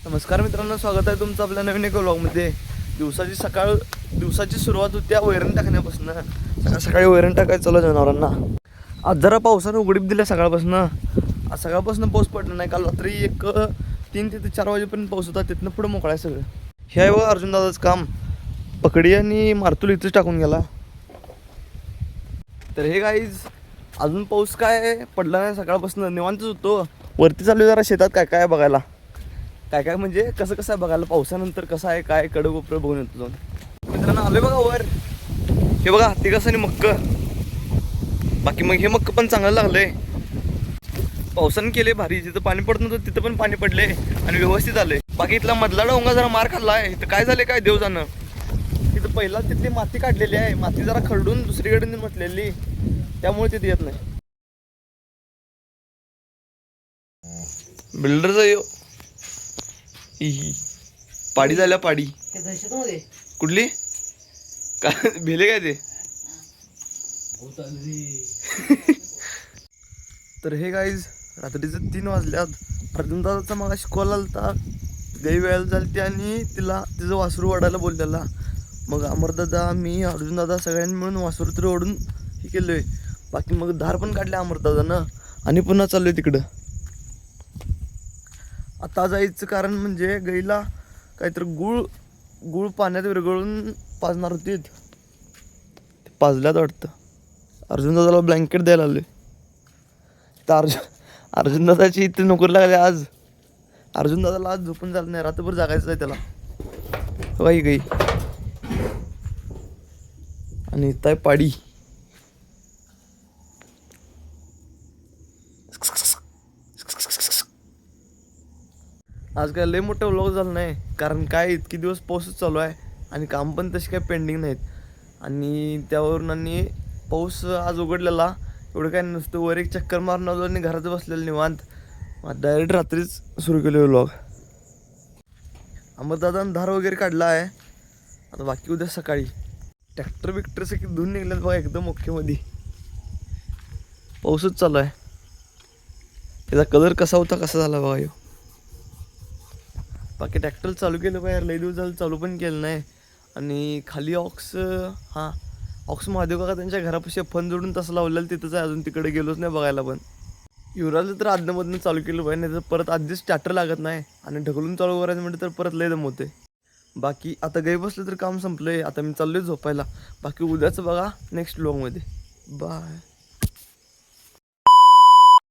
नमस्कार मित्रांनो, स्वागत आहे तुमचं आपल्या नवीन एका व्लॉगमध्ये. दिवसाची सुरुवात होत्या वैरण टाकण्यापासून. सकाळी वैरण टाकायचं चालू जनावरांना. आज जरा पावसानं उघडीप दिल्या सकाळपासून. आज सकाळपासून पाऊस पडला नाही. काल रात्री 3 ते 4 वाजेपर्यंत पाऊस होता. तिथनं पुढं मोकळा आहे सगळं. हे आहे बघा अर्जुन दादाचं काम. पकडी आणि मारतूल इथंच टाकून गेला. तर हे गाईज अजून पाऊस काय पडला नाही सकाळपासून. निवांतच होतो. वरती चालू जरा शेतात काय काय बघायला. काय म्हणजे कसं आहे बघायला. पावसानंतर कसं आहे काय कडक कोपरं बघून येतो जाऊन. मित्रांनो आलोय बघा वर. हे बघा ते कसं आणि मक्क. बाकी मग हे मक्क पण चांगलं लागलंय. पावसानं केले भारी. जिथं पाणी पडत नव्हतं तिथं पण पाणी पडले आणि व्यवस्थित आले. बाकी इथला मधला डोंगा जरा मार खाल्ला आहे. इथं काय झाले काय देव जाणं. तिथं पहिला तिथली माती काढलेली आहे. माती जरा खरडून दुसरीकडे म्हटलेली, त्यामुळे तिथे येत नाही. बिल्डरचा पाडी झाल्या पाडी. कुठली काय भेले काय ते. तर हे गाईज रात्रीचं 3 वाजल्यात. अर्जुन दादाचा मगाशी कॉल आलता. गई वेळेला झाली आणि तिचं वासरू ओढायला बोललेला. मग अमरदादा मी अर्जुन दादा सगळ्यांनी मिळून वासरू तरी ओढून हे केलंय. बाकी मग धार पण काढले अमरदादानं आणि पुन्हा चाललोय तिकडं. आता जायचं कारण म्हणजे गाईला काहीतरी गुळ पाण्यात विरघळून पाजणार होती. पाजल्यात वाटतं. अर्जुन दादाला ब्लँकेट द्यायला आले. तर अर्जुन दादाची इथे नोकरी लागली आज. अर्जुन दादाला आज झोपून झालं नाही. रात्रभर जागायचं आहे त्याला. बाई गाई आणि इथं पाडी. आज काय लय मोठं व्लॉग झालं नाही, कारण काय इतके दिवस पाऊसच चालू आहे आणि काम पण तसे काय पेंडिंग नाहीत. आणि त्यावरून आणि पाऊस आज उघडलेला. एवढं काय नसतं. वर एक चक्कर मारून आलो आणि घरात बसलेलं निवांत. डायरेक्ट रात्रीच सुरू केलं व्लॉग. अमरदादानं धार वगैरे काढला आहे. आता बाकी उद्या सकाळी ट्रॅक्टर बिक्टर सगळी धुवून निघल्यात बघा एकदम ओकेमध्ये. पाऊसच चालू आहे. त्याचा कलर कसा होता कसा झाला बघा ह्यो. बाकी ट्रॅक्टर चालू केलं पाहिजे. लई दिवस झालं चालू पण केलं नाही. आणि खाली ऑक्स महादेव काका त्यांच्या घरापाशी फन जोडून तसं लावलेलं तिथंच आहे. अजून तिकडे गेलोच नाही बघायला. पण युवराजचं तर आदनमधनं चालू केलं पाहिजे, नाही तर परत आधीच स्टार्टर लागत नाही. आणि ढकलून चालू करायचं म्हणजे तर परत लय दम होते. बाकी आता गई बसलं तर काम संपलंय. आता मी चाललोय झोपायला. बाकी उद्याचं बघा नेक्स्ट व्लॉगमध्ये. बाय.